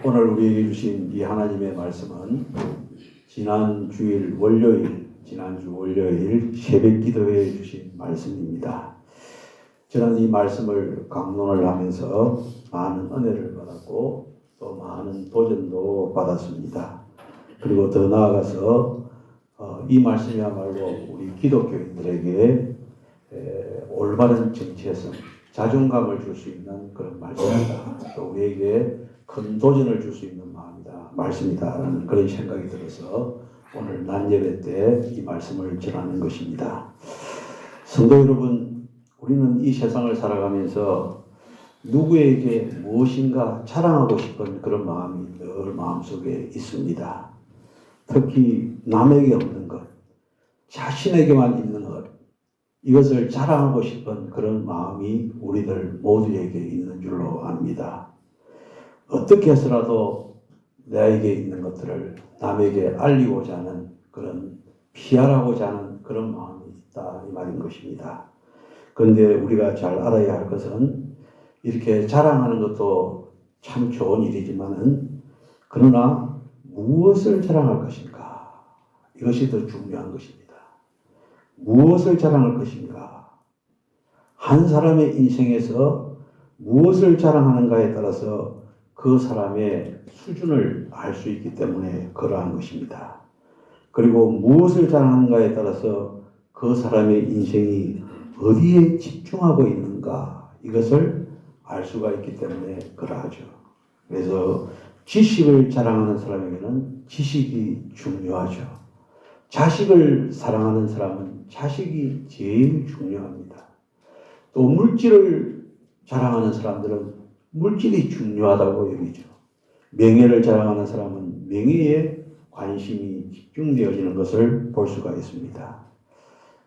오늘 우리에게 주신 이 하나님의 말씀은 지난주 월요일 새벽 기도회에 주신 말씀입니다. 저는 이 말씀을 강론을 하면서 많은 은혜를 받았고 또 많은 도전도 받았습니다. 그리고 더 나아가서 이 말씀이야말로 우리 기독교인들에게 올바른 정체성, 자존감을 줄 수 있는 그런 말씀이다. 또 우리에게 큰 도전을 줄 수 있는 말씀이다라는 그런 생각이 들어서 오늘 낮예배 때 이 말씀을 전하는 것입니다. 성도 여러분, 우리는 이 세상을 살아가면서 누구에게 무엇인가 자랑하고 싶은 그런 마음이 늘 마음속에 있습니다. 특히 남에게 없는 것, 자신에게만 있는 것, 이것을 자랑하고 싶은 그런 마음이 우리들 모두에게 있는 줄로 압니다. 어떻게 해서라도 나에게 있는 것들을 남에게 알리고자 하는 그런 피하고자 하는 그런 마음이 있다 이 말인 것입니다. 그런데 우리가 잘 알아야 할 것은 이렇게 자랑하는 것도 참 좋은 일이지만은 그러나 무엇을 자랑할 것인가? 이것이 더 중요한 것입니다. 무엇을 자랑할 것인가? 한 사람의 인생에서 무엇을 자랑하는가에 따라서 그 사람의 수준을 알 수 있기 때문에 그러한 것입니다. 그리고 무엇을 자랑하는가에 따라서 그 사람의 인생이 어디에 집중하고 있는가 이것을 알 수가 있기 때문에 그러하죠. 그래서 지식을 자랑하는 사람에게는 지식이 중요하죠. 자식을 사랑하는 사람은 자식이 제일 중요합니다. 또 물질을 자랑하는 사람들은 물질이 중요하다고 여기죠. 명예를 자랑하는 사람은 명예에 관심이 집중되어지는 것을 볼 수가 있습니다.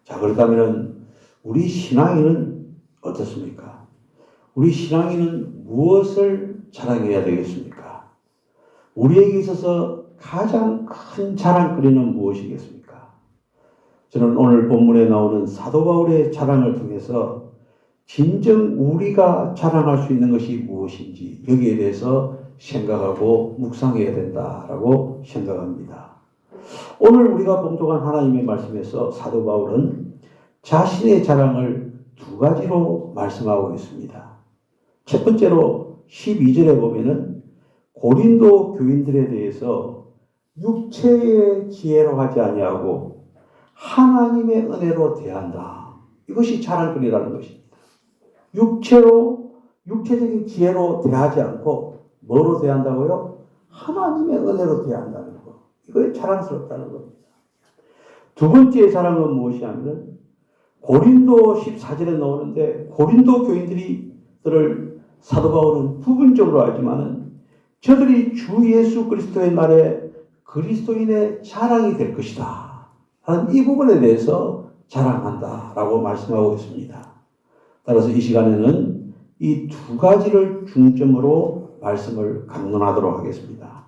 자, 그렇다면 우리 신앙인은 어떻습니까? 우리 신앙인은 무엇을 자랑해야 되겠습니까? 우리에게 있어서 가장 큰 자랑거리는 무엇이겠습니까? 저는 오늘 본문에 나오는 사도 바울의 자랑을 통해서 진정 우리가 자랑할 수 있는 것이 무엇인지 여기에 대해서 생각하고 묵상해야 된다라고 생각합니다. 오늘 우리가 봉독한 하나님의 말씀에서 사도 바울은 자신의 자랑을 두 가지로 말씀하고 있습니다. 첫 번째로 12절에 보면은 고린도 교인들에 대해서 육체의 지혜로 하지 아니하고 하나님의 은혜로 대한다. 이것이 자랑거리라는 것입니다. 육체적인 지혜로 대하지 않고 뭐로 대한다고요? 하나님의 은혜로 대한다는 것. 이거에 자랑스럽다는 겁니다. 두 번째 자랑은 무엇이냐면 고린도 14절에 나오는데 고린도 교인들을 사도 바울은 부분적으로 알지만은 저들이 주 예수 그리스도의 날에 그리스도인의 자랑이 될 것이다. 하는 이 부분에 대해서 자랑한다라고 말씀하고 있습니다. 따라서 이 시간에는 이 두 가지를 중점으로 말씀을 강론하도록 하겠습니다.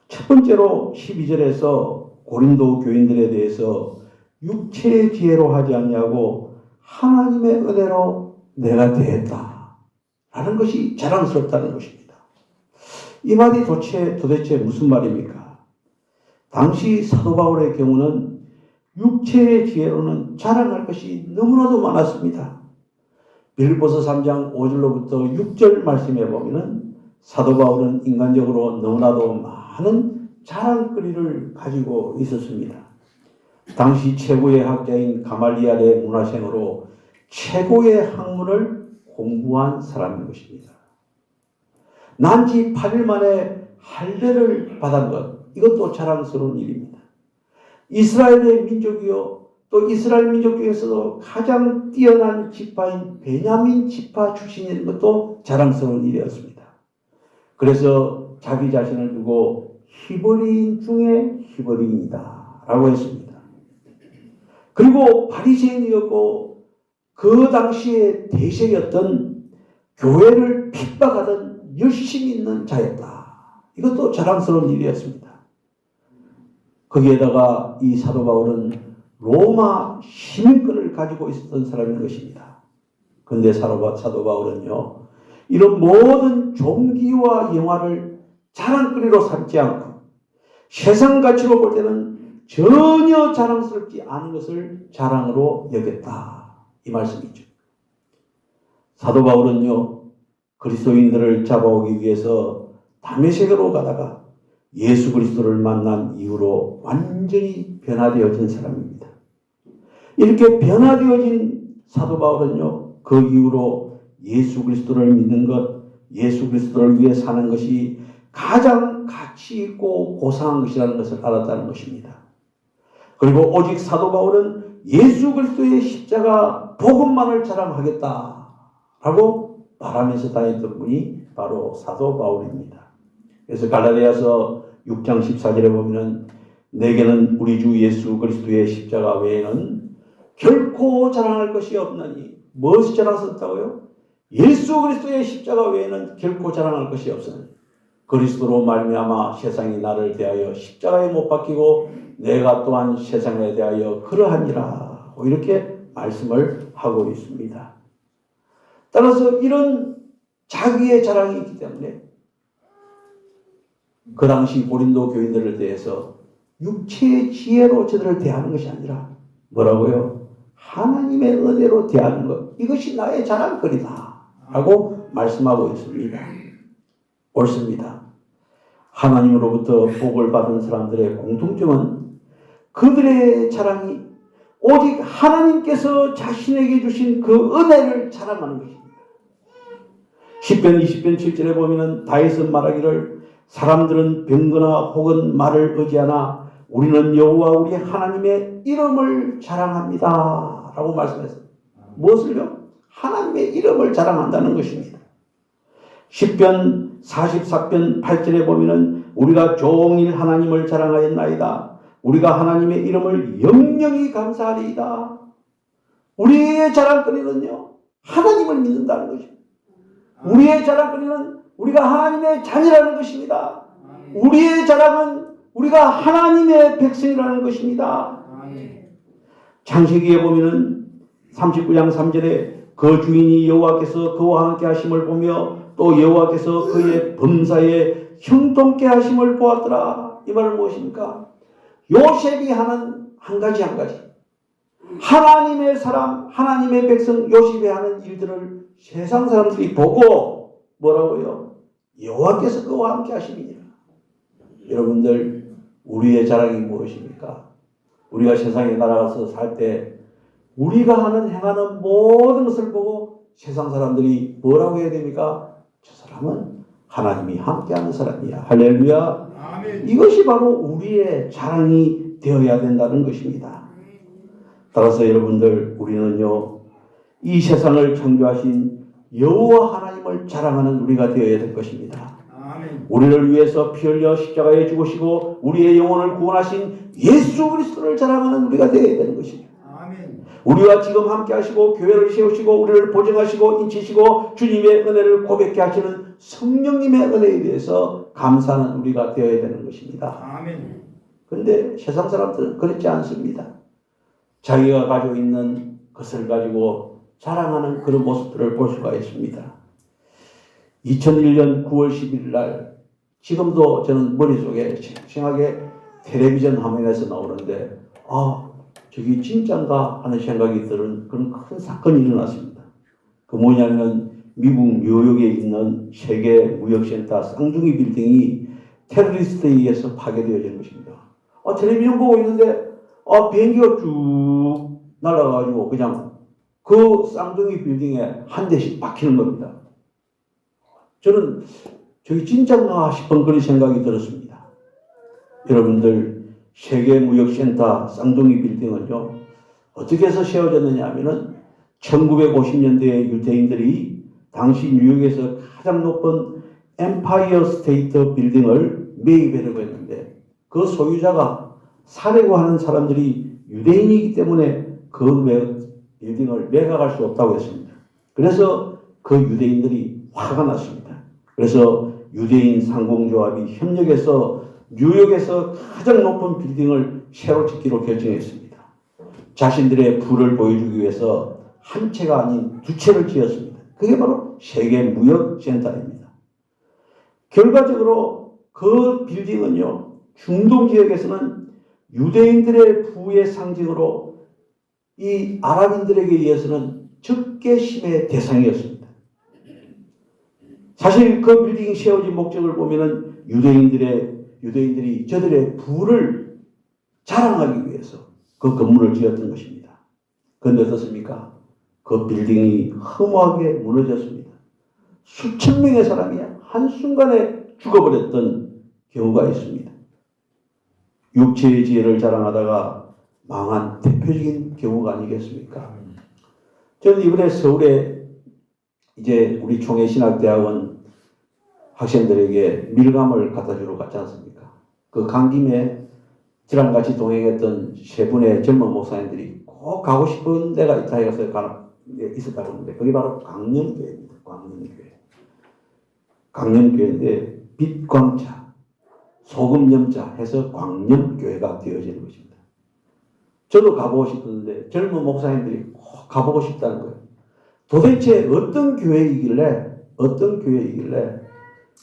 첫 번째로 12절에서 고린도 교인들에 대해서 육체의 지혜로 하지 않냐고 하나님의 은혜로 내가 대했다. 라는 것이 자랑스럽다는 것입니다. 이 말이 도대체 무슨 말입니까? 당시 사도 바울의 경우는 육체의 지혜로는 자랑할 것이 너무나도 많았습니다. 빌립보서 3장 5절로부터 6절 말씀에 보면은 사도 바울은 인간적으로 너무나도 많은 자랑거리를 가지고 있었습니다. 당시 최고의 학자인 가말리알의 문화생으로 최고의 학문을 공부한 사람인 것입니다. 난지 8일 만에 할례를 받은 것, 이것도 자랑스러운 일입니다. 이스라엘의 민족이요, 또 이스라엘 민족 중에서도 가장 뛰어난 지파인 베냐민 지파 출신인 것도 자랑스러운 일이었습니다. 그래서 자기 자신을 두고 히브리인 중에 히브리인이다 라고 했습니다. 그리고 바리새인이었고 그 당시에 대세였던 교회를 핍박하던 열심히 있는 자였다. 이것도 자랑스러운 일이었습니다. 거기에다가 이 사도 바울은 로마 시민권을 가지고 있었던 사람인 것입니다. 그런데 사도 바울은요, 이런 모든 종기와 영화를 자랑거리로 삼지 않고 세상 가치로 볼 때는 전혀 자랑스럽지 않은 것을 자랑으로 여겼다. 이 말씀이죠. 사도 바울은요, 그리스도인들을 잡아오기 위해서 다메섹으로 가다가 예수 그리스도를 만난 이후로 완전히 변화되어진 사람입니다. 이렇게 변화되어진 사도 바울은요, 그 이후로 예수 그리스도를 믿는 것, 예수 그리스도를 위해 사는 것이 가장 가치 있고 고상한 것이라는 것을 알았다는 것입니다. 그리고 오직 사도 바울은 예수 그리스도의 십자가 복음만을 자랑하겠다라고 말하면서 다녔던 분이 바로 사도 바울입니다. 그래서 갈라디아서 6장 14절에 보면은 내게는 우리 주 예수 그리스도의 십자가 외에는 결코 자랑할 것이 없나니, 무엇을 자랑했다고요? 예수 그리스도의 십자가 외에는 결코 자랑할 것이 없으니 그리스도로 말미암아 세상이 나를 대하여 십자가에 못 박히고 내가 또한 세상에 대하여 그러하니라, 이렇게 말씀을 하고 있습니다. 따라서 이런 자기의 자랑이 있기 때문에 그 당시 고린도 교인들에 대해서 육체의 지혜로 저들을 대하는 것이 아니라 뭐라고요? 하나님의 은혜로 대하는 것, 이것이 나의 자랑거리다 라고 말씀하고 있습니다. 옳습니다. 하나님으로부터 복을 받은 사람들의 공통점은 그들의 자랑이 오직 하나님께서 자신에게 주신 그 은혜를 자랑하는 것입니다. 시편 20편 7절에 보면 다윗은 말하기를 사람들은 병거나 혹은 말을 의지하나 우리는 여호와 우리 하나님의 이름을 자랑합니다 라고 말씀했어요. 무엇을요? 하나님의 이름을 자랑한다는 것입니다. 시편 44편 8절에 보면 우리가 종일 하나님을 자랑하였나이다. 우리가 하나님의 이름을 영영히 감사하리이다. 우리의 자랑거리는요, 하나님을 믿는다는 것입니다. 우리의 자랑거리는 우리가 하나님의 자녀라는 것입니다. 우리의 자랑은 우리가 하나님의 백성이라는 것입니다. 창세기에 보면은 39장 3절에 그 주인이 여호와께서 그와 함께 하심을 보며 또 여호와께서 그의 범사에 형통케 하심을 보았더라. 이 말은 무엇입니까? 요셉이 하는 한 가지 하나님의 사람, 하나님의 백성 요셉이 하는 일들을 세상 사람들이 보고 뭐라고요? 여호와께서 그와 함께 하심이니라. 여러분들, 우리의 자랑이 무엇입니까? 우리가 세상에 날아가서 살 때 우리가 하는 행하는 모든 것을 보고 세상 사람들이 뭐라고 해야 됩니까? 저 사람은 하나님이 함께하는 사람이야. 할렐루야. 아멘. 이것이 바로 우리의 자랑이 되어야 된다는 것입니다. 따라서 여러분들, 우리는요, 이 세상을 창조하신 여호와 하나님을 자랑하는 우리가 되어야 될 것입니다. 아멘. 우리를 위해서 피 흘려 십자가에 죽으시고 우리의 영혼을 구원하신 예수 그리스도를 자랑하는 우리가 되어야 되는 것입니다. 아멘. 우리와 지금 함께 하시고 교회를 세우시고 우리를 보증하시고 인치시고 주님의 은혜를 고백케 하시는 성령님의 은혜에 대해서 감사하는 우리가 되어야 되는 것입니다. 아멘. 그런데 세상 사람들은 그렇지 않습니다. 자기가 가지고 있는 것을 가지고 자랑하는 그런 모습들을 볼 수가 있습니다. 2001년 9월 11일 날, 지금도 저는 머릿속에 생생하게 텔레비전 화면에서 나오는데 저기 진짠가 하는 생각이 드는 그런 큰 사건이 일어났습니다. 그 뭐냐면 미국 뉴욕에 있는 세계 무역센터 쌍둥이 빌딩이 테러리스트에 의해서 파괴되어진 것입니다. 텔레비전 보고 있는데 비행기가 쭉 날아가가지고 그냥 그 쌍둥이 빌딩에 한 대씩 박히는 겁니다. 저는 저기 진짠가 싶은 그런 생각이 들었습니다. 여러분들, 세계무역센터 쌍둥이 빌딩은요, 어떻게 해서 세워졌느냐 하면은 1950년대에 유대인들이 당시 뉴욕에서 가장 높은 엠파이어 스테이트 빌딩을 매입하려고 했는데 그 소유자가 사려고 하는 사람들이 유대인이기 때문에 그 빌딩을 매각할 수 없다고 했습니다. 그래서 그 유대인들이 화가 났습니다. 그래서 유대인 상공조합이 협력해서 뉴욕에서 가장 높은 빌딩을 새로 짓기로 결정했습니다. 자신들의 부를 보여주기 위해서 한 채가 아닌 두 채를 지었습니다. 그게 바로 세계무역센터입니다. 결과적으로 그 빌딩은요, 중동 지역에서는 유대인들의 부의 상징으로 이 아랍인들에게 의해서는 적개심의 대상이었습니다. 사실 그 빌딩이 세워진 목적을 보면은 유대인들이 저들의 부를 자랑하기 위해서 그 건물을 지었던 것입니다. 그런데 어떻습니까? 그 빌딩이 허무하게 무너졌습니다. 수천 명의 사람이 한순간에 죽어버렸던 경우가 있습니다. 육체의 지혜를 자랑하다가 망한 대표적인 경우가 아니겠습니까? 저는 이번에 서울에 이제 우리 총회신학대학원 학생들에게 밀감을 갖다 주러 갔지 않습니까? 그 간 김에 저랑 같이 동행했던 세 분의 젊은 목사님들이 꼭 가고 싶은 데가 있다 해서 있었다고 하는데 그게 바로 강령교회입니다. 강령교회인데 빛광자, 소금염자 해서 광령교회가 되어지는 것입니다. 저도 가보고 싶었는데 젊은 목사님들이 꼭 가보고 싶다는 거예요. 도대체 어떤 교회이길래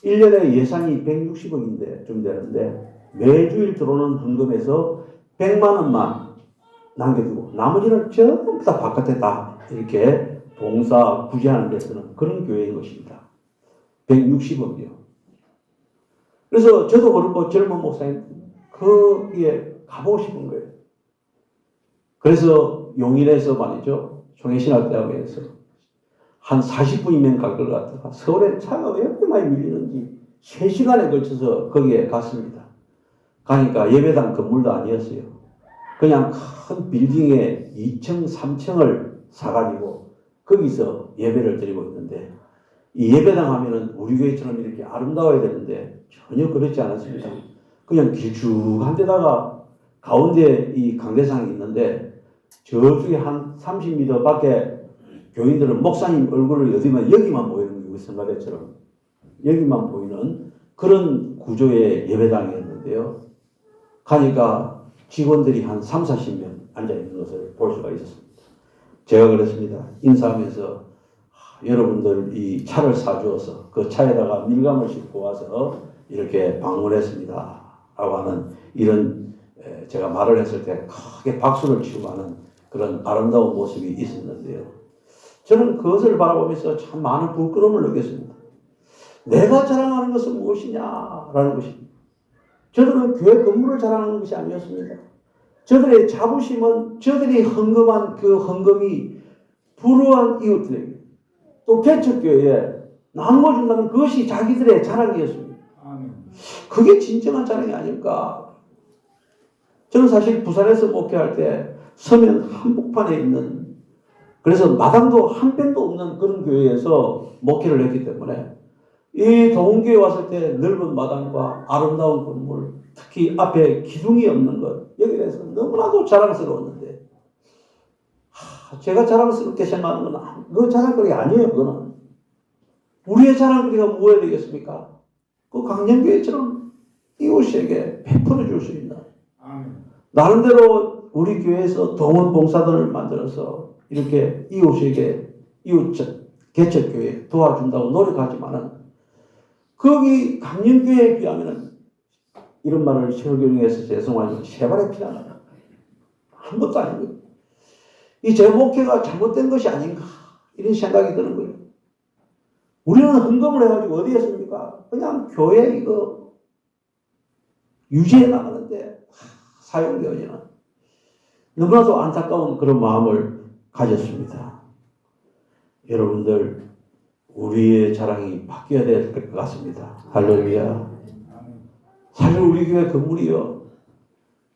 1년에 예산이 160억인데 좀 되는데 매주일 들어오는 헌금에서 100만 원만 남겨두고 나머지는 전부 다 바깥에 다 이렇게 봉사 구제하는 데 쓰는 그런 교회인 것입니다. 160억이요. 그래서 저도 그렇고 젊은 목사님 거기에 가보고 싶은 거예요. 그래서 용인에서 말이죠. 총회신학대학원에서 한 40분이면 갈 것 같다가 서울에 차가 왜 이렇게 많이 밀리는지 3시간에 걸쳐서 거기에 갔습니다. 가니까 예배당 건물도 아니었어요. 그냥 큰 빌딩에 2층, 3층을 사가지고 거기서 예배를 드리고 있는데 이 예배당 하면은 우리 교회처럼 이렇게 아름다워야 되는데 전혀 그렇지 않았습니다. 그냥 길쭉한 데다가 가운데 이 강대상이 있는데 저쪽에 한 30m 밖에 교인들은 목사님 얼굴을 여기만 보이는 거예요. 성가대처럼 여기만 보이는 그런 구조의 예배당이었는데요. 가니까 직원들이 한 3, 40명 앉아있는 것을 볼 수가 있었습니다. 제가 그랬습니다. 인사하면서 여러분들 이 차를 사주어서 그 차에다가 밀감을 싣고 와서 이렇게 방문했습니다. 라고 하는 이런 제가 말을 했을 때 크게 박수를 치고 하는 그런 아름다운 모습이 있었는데요. 저는 그것을 바라보면서 참 많은 부끄러움을 느꼈습니다. 내가 자랑하는 것은 무엇이냐라는 것입니다. 저들은 교회 건물을 자랑하는 것이 아니었습니다. 저들의 자부심은 저들이 헌금한 그 헌금이 불우한 이웃들에게 또 개척교회에 나누어준다는 그것이 자기들의 자랑이었습니다. 그게 진정한 자랑이 아닐까. 저는 사실 부산에서 목회할 때 서면 한복판에 있는 그래서 마당도 한 뼘도 없는 그런 교회에서 목회를 했기 때문에 이 동교에 왔을 때 넓은 마당과 아름다운 건물, 특히 앞에 기둥이 없는 것, 여기에 대해서 너무나도 자랑스러웠는데 제가 자랑스럽게 생각하는 건 그 자랑거리가 아니에요. 그거는 우리의 자랑거리가 무엇이 되겠습니까? 그 강령교회처럼 이웃에게 베풀어 줄 수 있는 나름대로 우리 교회에서 동원 봉사단을 만들어서 이렇게 이웃에게 이웃 개척교회 도와준다고 노력하지만은 거기 강령교회에 비하면은 이런 말을 설교중에서 죄송하지만 세발의 피가 나요. 아무것도 아닌 거예요. 이 제 목회가 잘못된 것이 아닌가 이런 생각이 드는 거예요. 우리는 헌금을 해가지고 어디에 씁니까? 그냥 교회 이거 유지해 나가는데 사용되어지는 너무나도 안타까운 그런 마음을 가졌습니다. 여러분들 우리의 자랑이 바뀌어야 될 것 같습니다. 할렐루야. 사실 우리 교회 건물이요.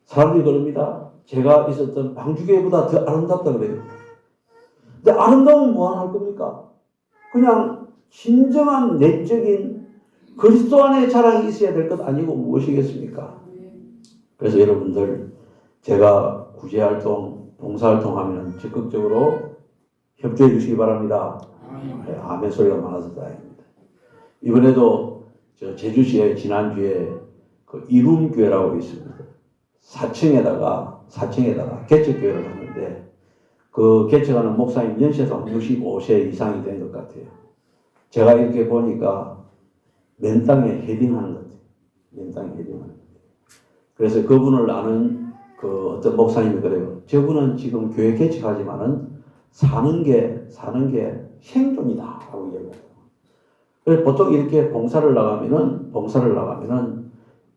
사람들이 그럽니다. 제가 있었던 방주교회보다 더 아름답다 그래요. 근데 아름다움은 무한할 겁니까? 그냥 진정한 내적인 그리스도 안에 자랑이 있어야 될 것 아니고 무엇이겠습니까? 그래서 여러분들 제가 구제활동, 봉사활동 하면 적극적으로 협조해 주시기 바랍니다. 아멘 소리가 많아서 다행입니다. 이번에도 저 제주시에 지난주에 그 이룸교회라고 있습니다. 4층에다가 개척교회를 하는데 그 개척하는 목사님 연세도 한 65세 이상이 된 것 같아요. 제가 이렇게 보니까 맨 땅에 헤딩하는 것 같아요. 연당 회장은. 그래서 그분을 아는 그 어떤 목사님이 그래요. 저분은 지금 교회 개척하지만은 사는 게 생존이다라고 이야기해요. 그래서 보통 이렇게 봉사를 나가면은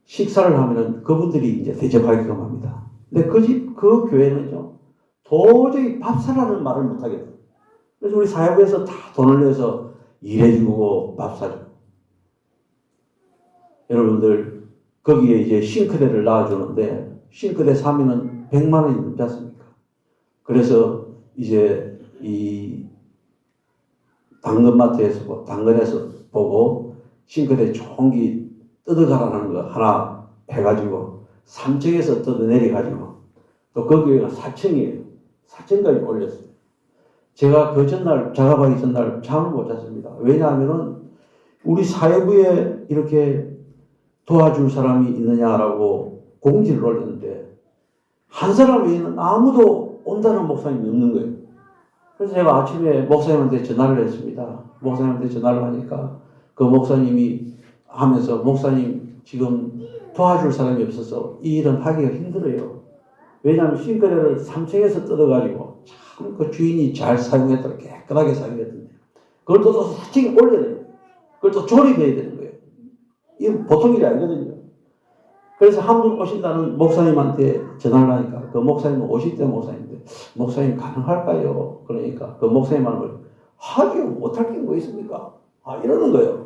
식사를 하면은 그분들이 이제 대접하게끔 합니다. 근데 그 교회는요, 도저히 밥 사라는 말을 못 하겠어요. 그래서 우리 사회부에서 다 돈을 내서 일해주고 밥 사주고. 여러분들, 거기에 이제 싱크대를 놔주는데, 싱크대 사면은 100만 원이 넘지 않습니까? 그래서 이제 이 당근에서 보고 싱크대 종기 뜯어가라는 거 하나 해가지고 3층에서 뜯어내려가지고 또 거기가 4층이에요. 4층까지 올렸어요. 제가 그 전날, 작업하기 전날 잠을 못 잤습니다. 왜냐하면은 우리 사회부에 이렇게 도와줄 사람이 있느냐라고 공지를 올렸는데 한 사람 외에는 아무도 온다는 목사님이 없는 거예요. 그래서 제가 아침에 목사님한테 전화를 했습니다. 목사님한테 전화를 하니까 그 목사님이 하면서 목사님 지금 도와줄 사람이 없어서 이 일은 하기가 힘들어요. 왜냐하면 싱크대를 3층에서 뜯어가지고 참 그 주인이 잘 사용했더라, 깨끗하게 사용했던데 그걸 또 4층에 올려야 돼요. 그걸 또 조립해야 되는 거예요. 이건 보통 일이 아니거든요. 그래서 한 분 오신다는 목사님한테 전화를 하니까 그 목사님은 50대 목사님인데 목사님 가능할까요? 그러니까 그 목사님은 하기요, 못할 게 뭐 있습니까? 이러는 거예요.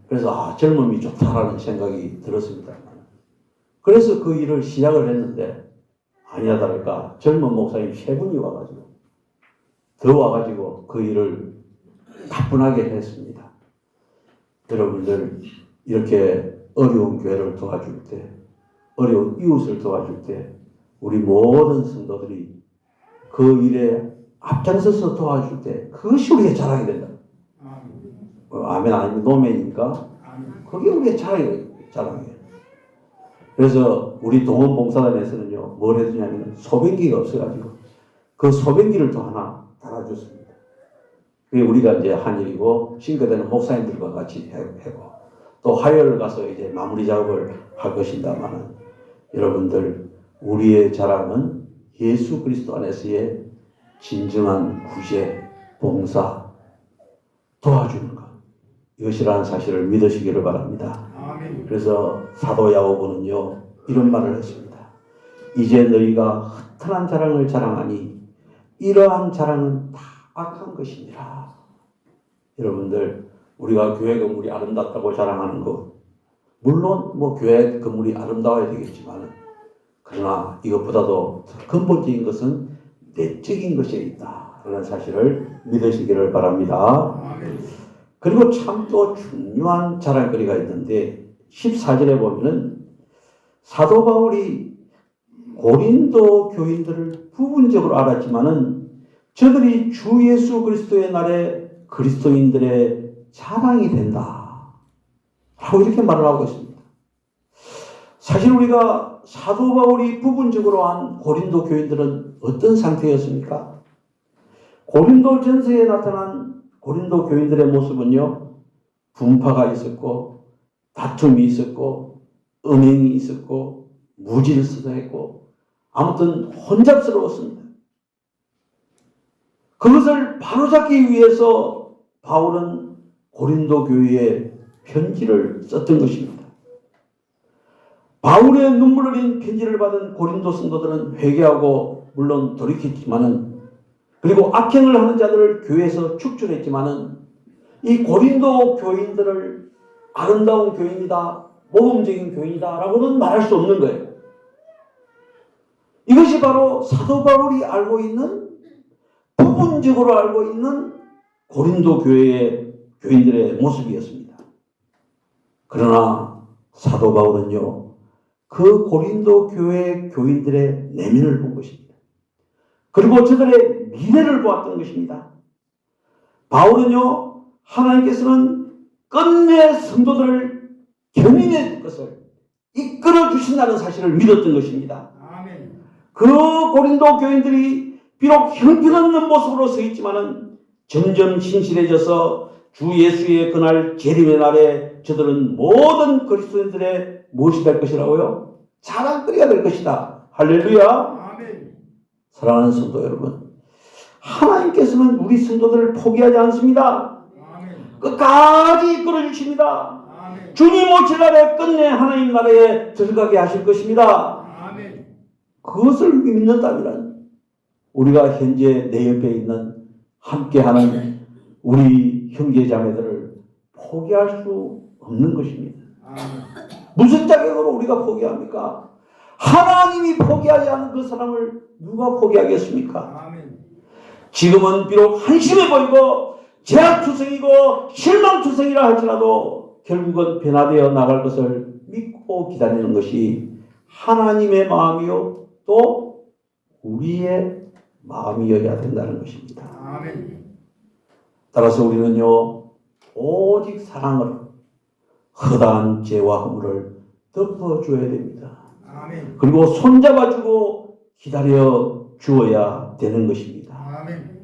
그래서 젊음이 좋다라는 생각이 들었습니다. 그래서 그 일을 시작을 했는데 아니야 다를까 젊은 목사님 3분이 와가지고 그 일을 가뿐하게 했습니다. 여러분들 이렇게 어려운 교회를 도와줄 때, 어려운 이웃을 도와줄 때 우리 모든 성도들이 그 일에 앞장서서 도와줄 때 그것이 우리의 자랑이 된다. 아멘 아니면 노멘이니까 그게 우리의 자랑이에요. 그래서 우리 동원봉사단에서는요, 뭘 해주냐면 소변기가 없어가지고 그 소변기를 또 하나 달아줬습니다. 그게 우리가 이제 한 일이고 싱크대는 목사님들과 같이 하고 또 화요일 가서 이제 마무리 작업을 할 것입니다만 여러분들 우리의 자랑은 예수 그리스도 안에서의 진정한 구제, 봉사, 도와주는 것 이것이라는 사실을 믿으시기를 바랍니다. 그래서 사도 야고보는요 이런 말을 했습니다. 이제 너희가 허탄한 자랑을 자랑하니 이러한 자랑은 다 악한 것이니라. 여러분들 우리가 교회 건물이 아름답다고 자랑하는 것 물론 교회 건물이 아름다워야 되겠지만 그러나 이것보다도 근본적인 것은 내적인 것에 있다라는 사실을 믿으시기를 바랍니다. 그리고 참 또 중요한 자랑거리가 있는데 14절에 보면은 사도 바울이 고린도 교인들을 부분적으로 알았지만은 저들이 주 예수 그리스도의 날에 그리스도인들의 자랑이 된다 라고 이렇게 말을 하고 있습니다. 사실 우리가 사도 바울이 부분적으로 한 고린도 교인들은 어떤 상태였습니까? 고린도 전서에 나타난 고린도 교인들의 모습은요 분파가 있었고 다툼이 있었고 음행이 있었고 무질서도 했고 아무튼 혼잡스러웠습니다. 그것을 바로잡기 위해서 바울은 고린도 교회에 편지를 썼던 것입니다. 바울의 눈물 흘린 편지를 받은 고린도 성도들은 회개하고 물론 돌이켰지만은 그리고 악행을 하는 자들을 교회에서 축출했지만은 이 고린도 교인들을 아름다운 교인이다, 모범적인 교인이다 라고는 말할 수 없는 거예요. 이것이 바로 사도 바울이 알고 있는 부분적으로 알고 있는 고린도 교회의 교인들의 모습이었습니다. 그러나 사도 바울은요 그 고린도 교회 교인들의 내면을 본 것입니다. 그리고 저들의 미래를 보았던 것입니다. 바울은요 하나님께서는 끝내 성도들을 견인해 줄 것을 이끌어 주신다는 사실을 믿었던 것입니다. 아멘. 그 고린도 교인들이 비록 형편없는 모습으로 서 있지만은 점점 신실해져서 주 예수의 그날 재림의 날에 저들은 모든 그리스도인들의 무엇이 될 것이라고요? 자랑거리가 될 것이다. 할렐루야. 아멘. 사랑하는 성도 여러분, 하나님께서는 우리 성도들을 포기하지 않습니다. 아멘. 끝까지 이끌어 주십니다. 아멘. 주님 오실 날에 끝내 하나님 나라에 들어가게 하실 것입니다. 아멘. 그것을 믿는다면 우리가 현재 내 옆에 있는 함께하는 우리 형제자매들을 포기할 수 없는 것입니다. 아멘. 무슨 자격으로 우리가 포기합니까? 하나님이 포기하지 않은 그 사람을 누가 포기하겠습니까? 아멘. 지금은 비록 한심해 보이고 제약투성이고 실망투성이라 할지라도 결국은 변화되어 나갈 것을 믿고 기다리는 것이 하나님의 마음이요 또 우리의 마음이어야 된다는 것입니다. 아멘. 따라서 우리는요 오직 사랑으로 허다한 죄와 허물을 덮어줘야 됩니다. 아멘. 그리고 손잡아주고 기다려 주어야 되는 것입니다. 아멘.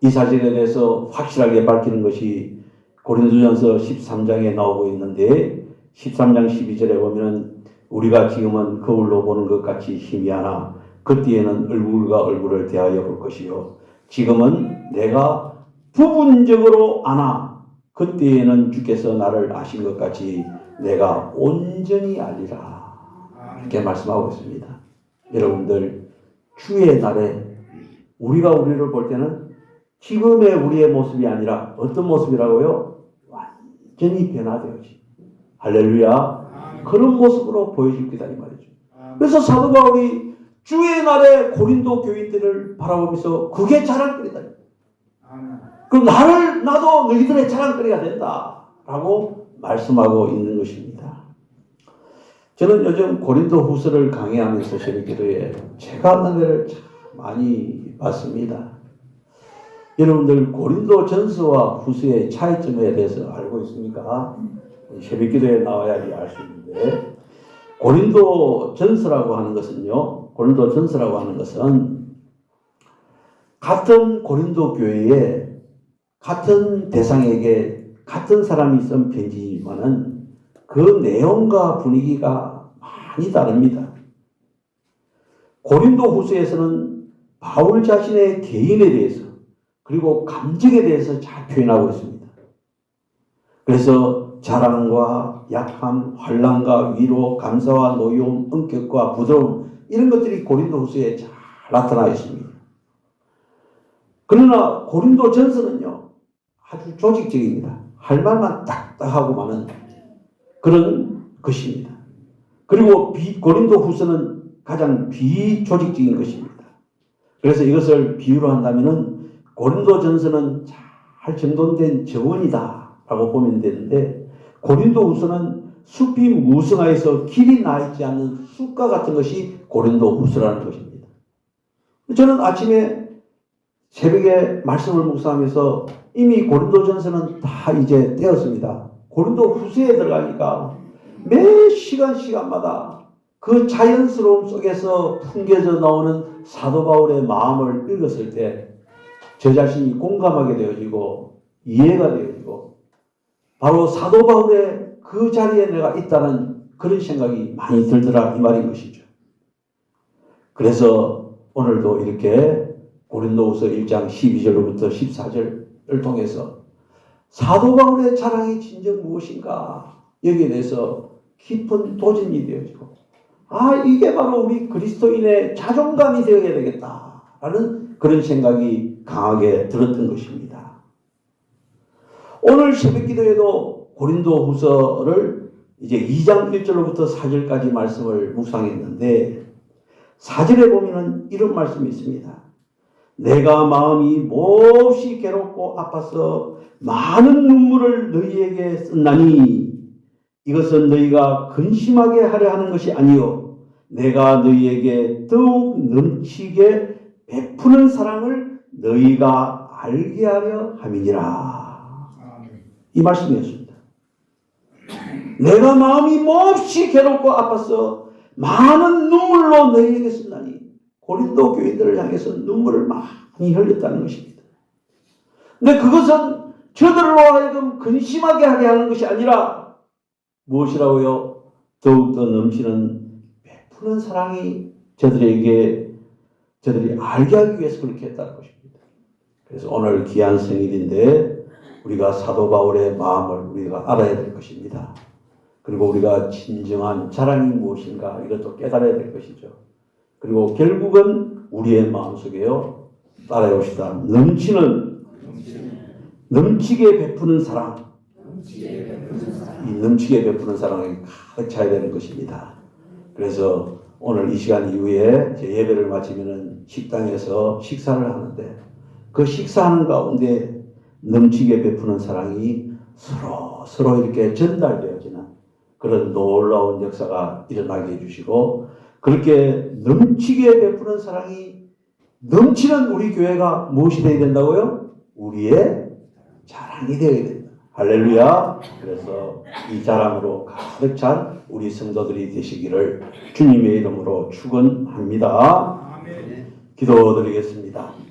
이 사실에 대해서 확실하게 밝히는 것이 고린도전서 13장에 나오고 있는데 13장 12절에 보면 우리가 지금은 거울로 보는 것 같이 희미하나 그때에는 얼굴과 얼굴을 대하여 볼 것이요 지금은 내가 부분적으로 아나 그때에는 주께서 나를 아신 것 같이 내가 온전히 알리라 이렇게 말씀하고 있습니다. 여러분들 주의 날에 우리가 우리를 볼 때는 지금의 우리의 모습이 아니라 어떤 모습이라고요? 완전히 변화되어지. 할렐루야. 그런 모습으로 보여질 거다 이 말이죠. 그래서 사도 바울이 주의 날에 고린도 교인들을 바라보면서 그게 자랑거리다. 그 나도 너희들의 자랑거리가 된다라고 말씀하고 있는 것입니다. 저는 요즘 고린도 후서를 강의하면서 새벽기도에 제가 은혜를 참 많이 받습니다. 여러분들 고린도 전서와 후서의 차이점에 대해서 알고 있습니까? 새벽기도에 나와야지 알 수 있는데 고린도 전서라고 하는 것은요. 고린도 전서라고 하는 것은 같은 고린도 교회에 같은 대상에게 같은 사람이 쓴 편지지만은 그 내용과 분위기가 많이 다릅니다. 고린도 후서에서는 바울 자신의 개인에 대해서 그리고 감정에 대해서 잘 표현하고 있습니다. 그래서 자랑과 약함, 환난과 위로, 감사와 노여움, 엄격과 부드러움 이런 것들이 고린도 후서에 잘 나타나 있습니다. 그러나 고린도 전서는요 아주 조직적입니다. 할 말만 딱딱하고 많은 그런 것입니다. 그리고 고린도 후서는 가장 비조직적인 것입니다. 그래서 이것을 비유로 한다면은 고린도 전서는 잘 정돈된 정원이다 라고 보면 되는데 고린도 후서는 숲이 무성하여서 길이 나 있지 않는 숲과 같은 것이 고린도 후서라는 것입니다. 저는 아침에 새벽에 말씀을 묵상하면서 이미 고린도 전서는 다 이제 되었습니다. 고린도 후서에 들어가니까 매 시간마다 그 자연스러움 속에서 풍겨져 나오는 사도 바울의 마음을 읽었을 때 저 자신이 공감하게 되어지고 이해가 되어지고 바로 사도 바울의 그 자리에 내가 있다는 그런 생각이 많이 들더라 이 말인 것이죠. 그래서 오늘도 이렇게 고린도후서 1장 12절로부터 14절을 통해서 사도 바울의 자랑이 진정 무엇인가 여기에 대해서 깊은 도전이 되어지고 이게 바로 우리 그리스도인의 자존감이 되어야 되겠다라는 그런 생각이 강하게 들었던 것입니다. 오늘 새벽기도에도 고린도후서를 이제 2장 1절로부터 4절까지 말씀을 묵상했는데 4절에 보면은 이런 말씀이 있습니다. 내가 마음이 몹시 괴롭고 아파서 많은 눈물을 너희에게 썼나니 이것은 너희가 근심하게 하려 하는 것이 아니요 내가 너희에게 더욱 넘치게 베푸는 사랑을 너희가 알게 하려 함이니라. 이 말씀이었습니다. 내가 마음이 몹시 괴롭고 아파서 많은 눈물로 너희에게 쓴다니 고린도 교인들을 향해서 눈물을 많이 흘렸다는 것입니다. 근데 그것은 저들로 하여금 근심하게 하게 하는 것이 아니라 무엇이라고요? 더욱더 넘치는 베푸는 사랑이 저들이 알게 하기 위해서 그렇게 했다는 것입니다. 그래서 오늘 귀한 생일인데 우리가 사도 바울의 마음을 우리가 알아야 될 것입니다. 그리고 우리가 진정한 자랑이 무엇인가 이것도 깨달아야 될 것이죠. 그리고 결국은 우리의 마음속에요. 따라해봅시다. 넘치게 베푸는 사랑. 이 넘치게 베푸는 사랑이 가득 차야 되는 것입니다. 그래서 오늘 이 시간 이후에 제 예배를 마치면은 식당에서 식사를 하는데 그 식사하는 가운데 넘치게 베푸는 사랑이 서로 이렇게 전달되어지는 그런 놀라운 역사가 일어나게 해주시고 그렇게 넘치게 베푸는 사랑이 넘치는 우리 교회가 무엇이 되어야 된다고요? 우리의 자랑이 되어야 된다. 할렐루야. 그래서 이 자랑으로 가득 찬 우리 성도들이 되시기를 주님의 이름으로 축원합니다. 기도드리겠습니다.